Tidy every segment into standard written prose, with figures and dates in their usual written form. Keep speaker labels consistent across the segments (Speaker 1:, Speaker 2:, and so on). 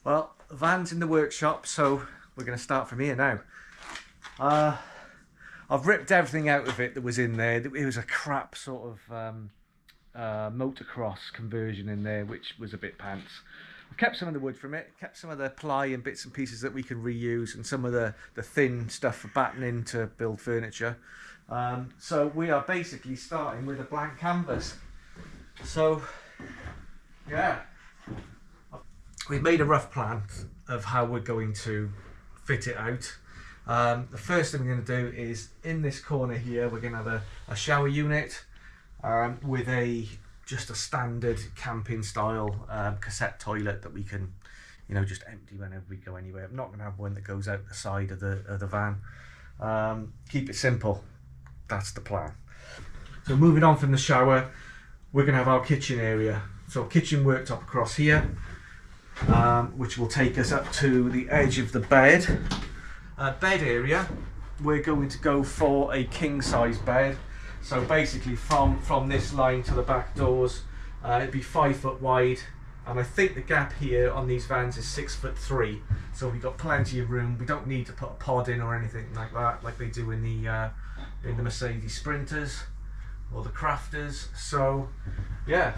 Speaker 1: Well, the van's in the workshop, so we're going to start from here now. I've ripped everything out of it that was in there. It was a crap sort of motocross conversion in there, which was a bit pants. I've kept some of the wood from it, kept some of the ply and bits and pieces that we can reuse, and some of the thin stuff for battening to build furniture. So we are basically starting with a blank canvas. So, yeah. We've made a rough plan of how we're going to fit it out. The first thing we're going to do is, in this corner here, we're going to have a shower unit with just a standard camping style cassette toilet that we can, you know, just empty whenever we go anywhere. I'm not going to have one that goes out the side of the van. Keep it simple. That's the plan. So moving on from the shower, we're going to have our kitchen area. So kitchen worktop across here, which will take us up to the edge of the bed. Bed area, we're going to go for a king size bed. So basically from this line to the back doors, it'd be 5 foot wide, and I think the gap here on these vans is 6'3". So we've got plenty of room. We don't need to put a pod in or anything like that, like they do in the Mercedes Sprinters or the Crafters. So yeah,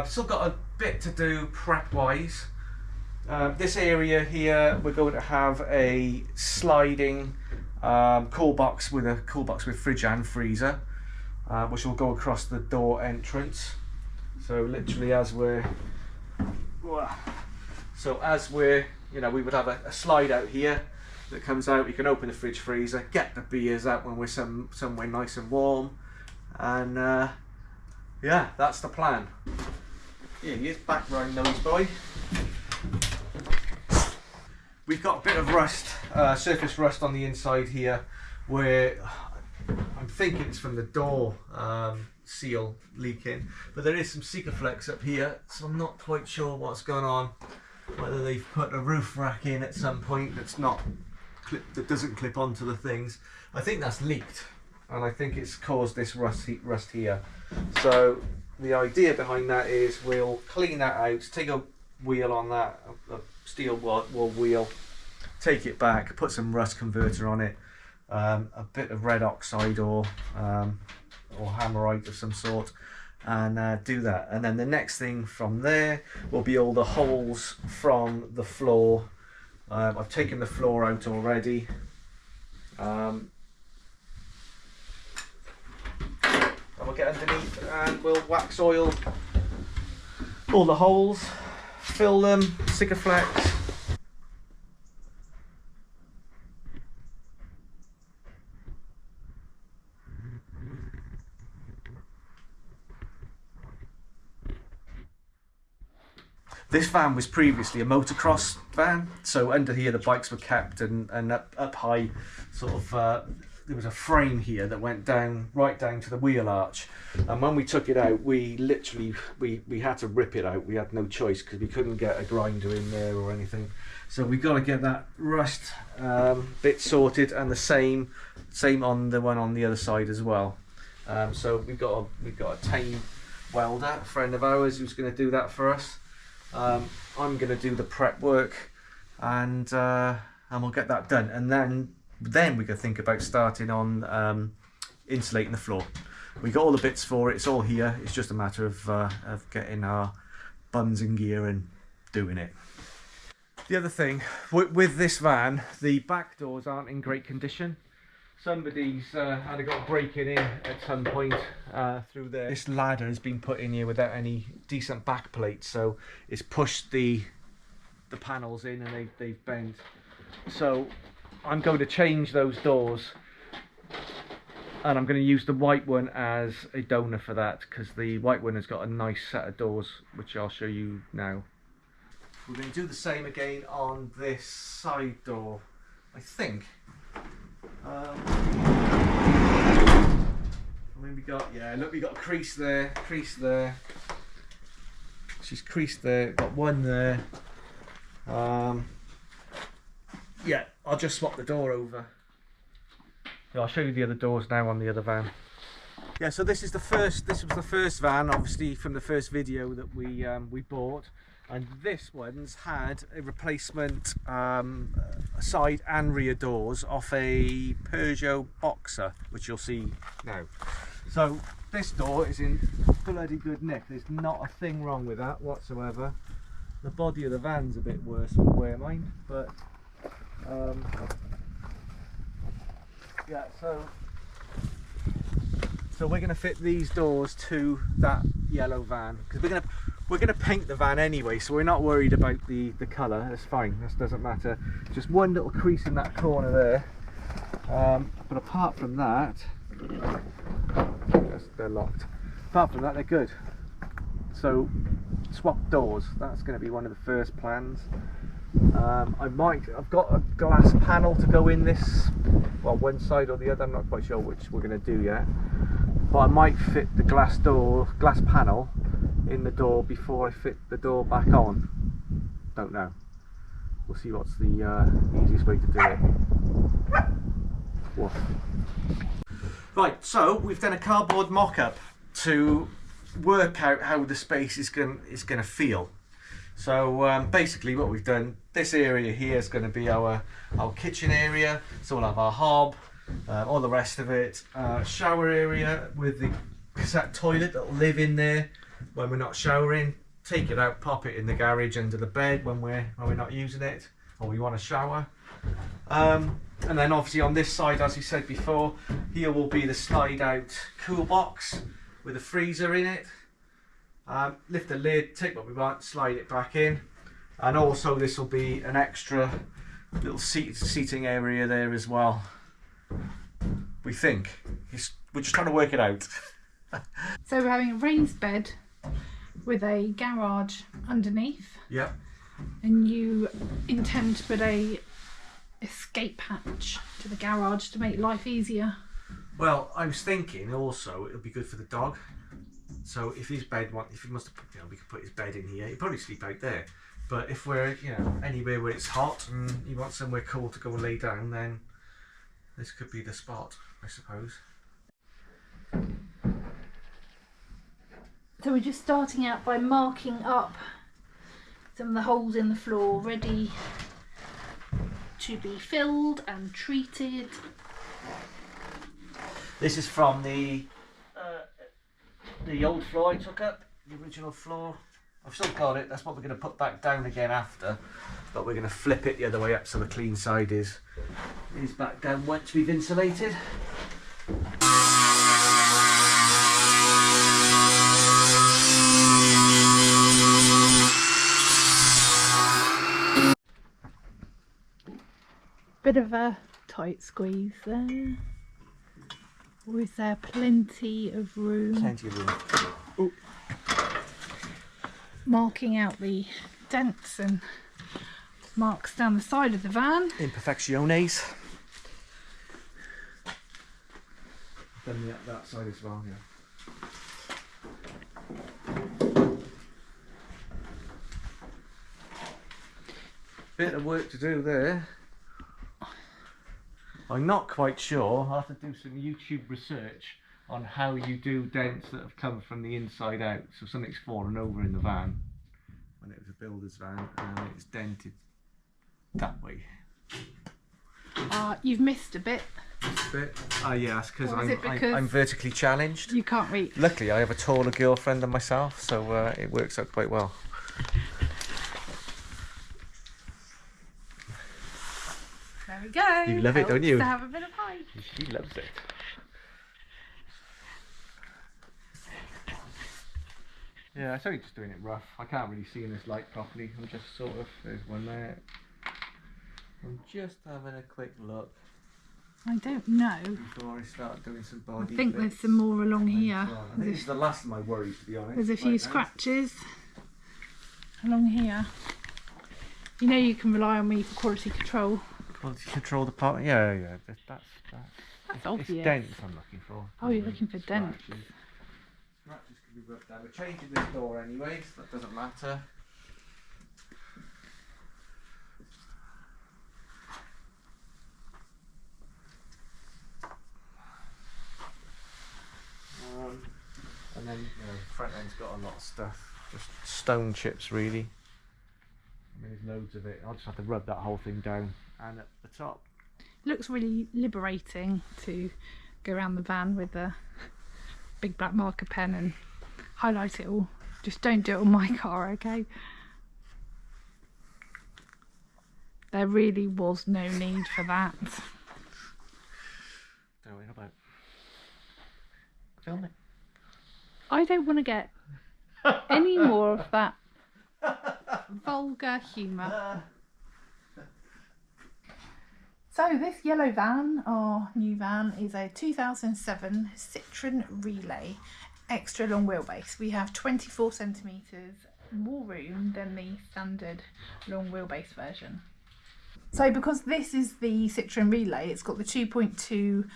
Speaker 1: still got a bit to do prep wise. This area here, we're going to have a sliding cool box with fridge and freezer, which will go across the door entrance. So literally as we're, you know, we would have a slide out here that comes out. You can open the fridge freezer, get the beers out when we're somewhere nice and warm, and yeah, that's the plan. Here he is, background noise boy. We've got a bit of rust, surface rust on the inside here, where I'm thinking it's from the door seal leaking, but there is some Sikaflex up here, so I'm not quite sure what's going on. Whether they've put a roof rack in at some point that doesn't clip onto the things. I think that's leaked, and I think it's caused this rust here. So the idea behind that is we'll clean that out, take a wheel on that, a steel wall wheel, take it back, put some rust converter on it, a bit of red oxide or hammerite of some sort, and do that. And then the next thing from there will be all the holes from the floor. I've taken the floor out already. And we'll get underneath and we'll wax oil all the holes, fill them, Sikaflex. This van was previously a motocross van, so under here the bikes were kept, and up high, sort of, there was a frame here that went down, right down to the wheel arch. And when we took it out, we literally, we had to rip it out. We had no choice because we couldn't get a grinder in there or anything. So we got to get that rust bit sorted, and the same on the one on the other side as well. So we've got a tame welder, a friend of ours, who's going to do that for us. I'm going to do the prep work, and we'll get that done, and then we can think about starting on insulating the floor. We got all the bits for it. It's all here. It's just a matter of getting our buns in gear and doing it. The other thing with this van, the back doors aren't in great condition. Somebody's had got breaking in at some point through there. This ladder has been put in here without any decent back plates, so it's pushed the panels in and they've bent. So I'm going to change those doors, and I'm going to use the white one as a donor for that, because the white one has got a nice set of doors, which I'll show you now. We're going to do the same again on this side door, I think. I mean, we got a crease there, she's creased there, got one there. Yeah, I'll just swap the door over. Yeah, I'll show you the other doors now on the other van. Yeah, so this was the first van, obviously, from the first video that we bought, and this one's had a replacement side and rear doors off a Peugeot Boxer, which you'll see now. So this door is in bloody good nick. There's not a thing wrong with that whatsoever. The body of the van's a bit worse than where mine, but yeah, so we're going to fit these doors to that yellow van, because we're going to paint the van anyway, so we're not worried about the colour. That's fine, that doesn't matter. Just one little crease in that corner there, but apart from that, they're locked. Apart from that, they're good. So swap doors, that's going to be one of the first plans. I've got a glass panel to go in this, well, one side or the other, I'm not quite sure which we're going to do yet, but I might fit the glass panel in the door before I fit the door back on. Don't know, we'll see what's the easiest way to do it. Woof. Right, so we've done a cardboard mock-up to work out how the space is going to feel. So basically what we've done, this area here is going to be our kitchen area, so we'll have our hob, all the rest of it, shower area with the cassette toilet that will live in there when we're not showering, take it out, pop it in the garage under the bed when we're not using it or we want to shower. And then obviously on this side, as we said before, here will be the slide out cool box with a freezer in it. Lift the lid, take what we want, slide it back in, and also this will be an extra little seating area there as well. We think we're just trying to work it out.
Speaker 2: So we're having a raised bed with a garage underneath.
Speaker 1: Yep.
Speaker 2: And you intend to put a escape hatch to the garage to make life easier.
Speaker 1: Well, I was thinking also it'll be good for the dog. So if his bed if he wants to, we could put his bed in here. He'd probably sleep out there. But if we're, anywhere where it's hot and he wants somewhere cool to go and lay down, then this could be the spot, I suppose.
Speaker 2: So we're just starting out by marking up some of the holes in the floor, ready to be filled and treated.
Speaker 1: This is from the old floor I took up, the original floor. I've still got it, that's what we're going to put back down again after, but we're going to flip it the other way up so the clean side is back down once we've insulated.
Speaker 2: Bit of a tight squeeze there. Or is there plenty of room?
Speaker 1: Plenty of room. Ooh.
Speaker 2: Marking out the dents and marks down the side of the van.
Speaker 1: Imperfecciones. Done that side as well, yeah. Bit of work to do there. I'm not quite sure. I'll have to do some YouTube research on how you do dents that have come from the inside out. So something's fallen over in the van when it was a builder's van and it's dented that way.
Speaker 2: You've missed a bit.
Speaker 1: Missed a bit? Yes, because
Speaker 2: because
Speaker 1: I'm vertically challenged.
Speaker 2: You can't reach.
Speaker 1: Luckily, I have a taller girlfriend than myself, so it works out quite well.
Speaker 2: There we go.
Speaker 1: You love it, don't you?
Speaker 2: To have a bit of height.
Speaker 1: She loves it. Yeah, I'm only just doing it rough. I can't really see in this light properly. I'm just there's one there. I'm just having a quick look.
Speaker 2: I don't know.
Speaker 1: Before I start doing some body
Speaker 2: I think
Speaker 1: bits.
Speaker 2: there's some more along here.
Speaker 1: I think this is the last of my worries, to be honest.
Speaker 2: There's a few scratches along here. You know you can rely on me for quality control.
Speaker 1: Quality control department. Yeah. That's
Speaker 2: obvious.
Speaker 1: It's dents I'm looking for.
Speaker 2: Oh, you're looking for dents.
Speaker 1: Scratches can be worked out. We're changing this door anyway, so that doesn't matter. And then the front end's got a lot of stuff, just stone chips really. I mean, there's loads of it. I'll just have to rub that whole thing down. And at the top,
Speaker 2: It looks really liberating to go around the van with a big black marker pen and highlight it all. Just don't do it on my car, okay? There really was no need for that.
Speaker 1: don't worry about. Film it.
Speaker 2: I don't want to get any more of that vulgar humour. So this yellow van, our new van, is a 2007 Citroen Relay extra long wheelbase. We have 24 centimetres more room than the standard long wheelbase version. So because this is the Citroen Relay, it's got the 2.2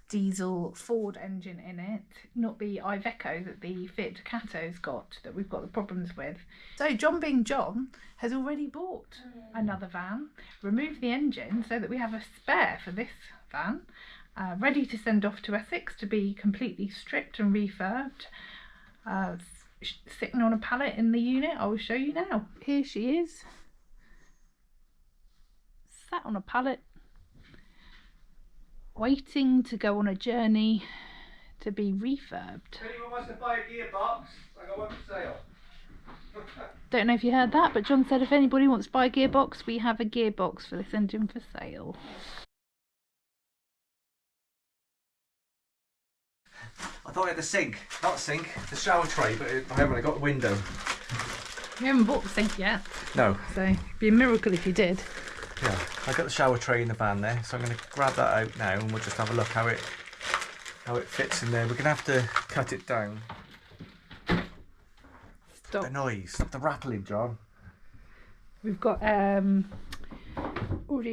Speaker 2: diesel Ford engine in it, not the Iveco that the Fiat Ducato's got, that we've got the problems with. So John being John has already bought another van, removed the engine so that we have a spare for this van, ready to send off to Essex to be completely stripped and refurbed, sitting on a pallet in the unit. I will show you now. Here she is, sat on a pallet, waiting to go on a journey to be refurbed.
Speaker 1: If anyone wants to buy a gearbox, I got one for sale.
Speaker 2: Don't know if you heard that, but John said if anybody wants to buy a gearbox, we have a gearbox for this engine for sale.
Speaker 1: I thought I had the sink, not sink, the shower tray, but I haven't got a window.
Speaker 2: We haven't bought the sink yet.
Speaker 1: No.
Speaker 2: So it'd be a miracle if you did.
Speaker 1: Yeah, I got the shower tray in the van there, so I'm going to grab that out now and we'll just have a look how it fits in there. We're going to have to cut it down.
Speaker 2: Stop.
Speaker 1: The noise, stop the rattling, John.
Speaker 2: We've got already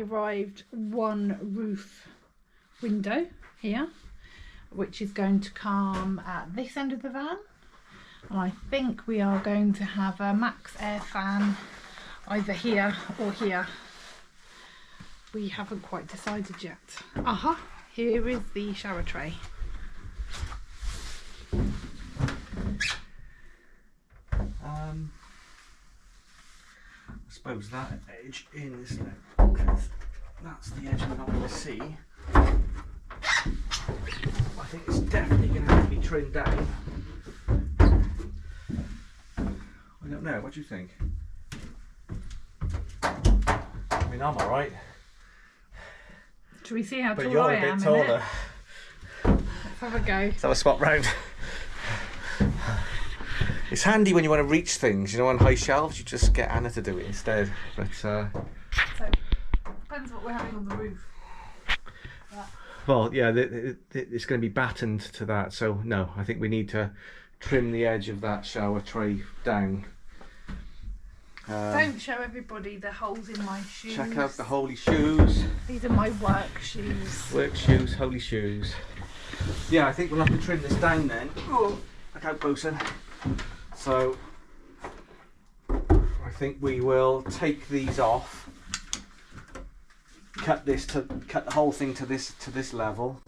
Speaker 2: arrived one roof window here, which is going to come at this end of the van. And I think we are going to have a max air fan either here or here. We haven't quite decided yet. Aha, here is the shower tray.
Speaker 1: I suppose that edge in, isn't it? Because that's the edge we're not going to see. I think it's definitely going to have to be trimmed down. I don't know, what do you think? I mean, I'm alright.
Speaker 2: Should we see how
Speaker 1: But
Speaker 2: tall
Speaker 1: you're
Speaker 2: I
Speaker 1: a bit
Speaker 2: am
Speaker 1: taller.
Speaker 2: in it? Let's have a go.
Speaker 1: Let's have a spot round. It's handy when you want to reach things, you know, on high shelves, you just get Anna to do it instead. But
Speaker 2: So, depends what we're having on the roof.
Speaker 1: well, yeah, it's going to be battened to that, so no, I think we need to trim the edge of that shower tray down.
Speaker 2: Don't show everybody the holes in my shoes.
Speaker 1: Check out the holy shoes.
Speaker 2: These are my work shoes.
Speaker 1: Work shoes, holy shoes. Yeah, I think we'll have to trim this down then. Oh, look out, bosun. So, I think we will take these off. Cut the whole thing to this level,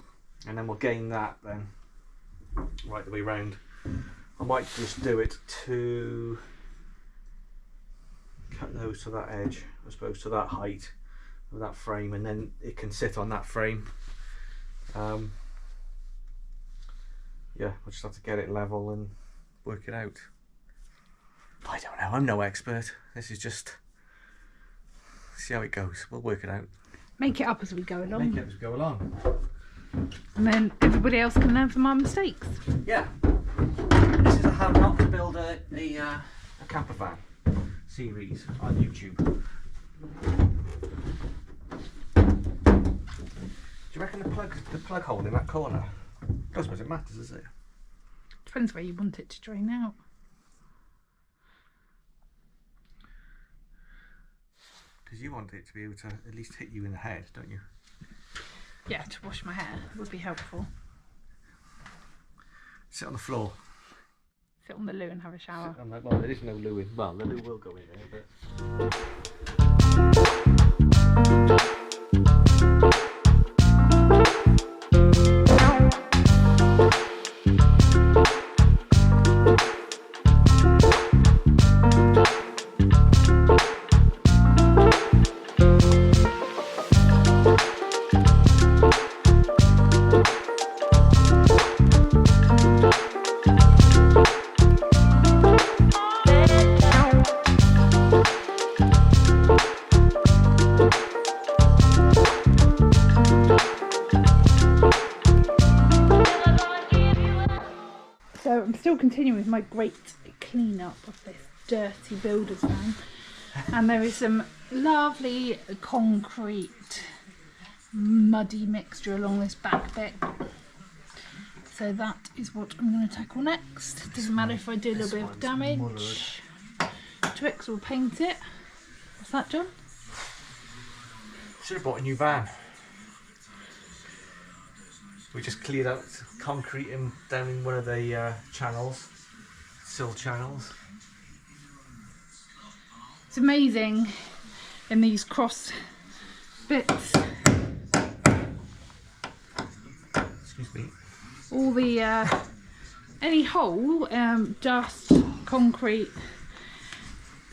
Speaker 1: and then we'll gain that then. Right the way round. I might just do it to cut those to that edge, I suppose, to that height of that frame, and then it can sit on that frame. Yeah, we'll just have to get it level and work it out. I don't know, I'm no expert. This is just see how it goes. We'll work it out.
Speaker 2: Make it up as we go along.
Speaker 1: Make it as we go along.
Speaker 2: And then everybody else can learn from our mistakes.
Speaker 1: Yeah. This is how not to build a campervan series on YouTube. Do you reckon the plug hole in that corner? I don't suppose it matters, does it?
Speaker 2: Depends where you want it to drain out.
Speaker 1: Because you want it to be able to at least hit you in the head, don't you?
Speaker 2: Yeah, to wash my hair would be helpful.
Speaker 1: Sit on the floor.
Speaker 2: Sit on the loo and have a shower.
Speaker 1: I'm like, well, there is no loo in. Well, the loo will go in there, but.
Speaker 2: continue with my great clean up of this dirty builder's van. And there is some lovely concrete muddy mixture along this back bit. So that is what I'm going to tackle next. Doesn't matter if I do a little bit of damage to it, 'cause we'll paint it. What's that, John?
Speaker 1: Should have bought a new van. We just cleared out concrete down in one of the channels, sill channels.
Speaker 2: It's amazing in these cross bits.
Speaker 1: Excuse me.
Speaker 2: All the any hole, dust, concrete,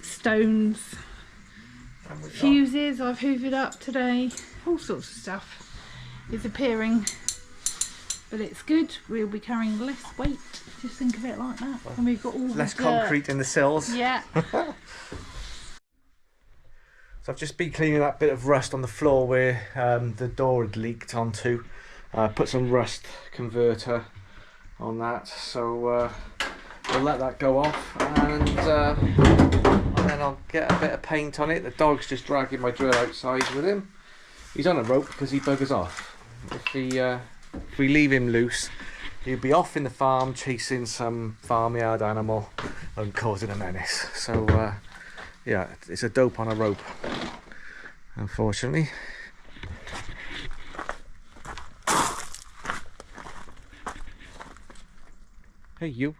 Speaker 2: stones, fuses I've hoovered up today, all sorts of stuff is appearing, but it's good. We'll be carrying less weight. Just think of it like that. And we've got all
Speaker 1: less
Speaker 2: the
Speaker 1: concrete in the sills.
Speaker 2: Yeah.
Speaker 1: So I've just been cleaning that bit of rust on the floor where the door had leaked onto. Put some rust converter on that, so we'll let that go off, and then I'll get a bit of paint on it. The dog's just dragging my drill outside with him. He's on a rope because he buggers off. If we leave him loose, he'll be off in the farm chasing some farmyard animal and causing a menace. So yeah, it's a dope on a rope, unfortunately. Hey, you.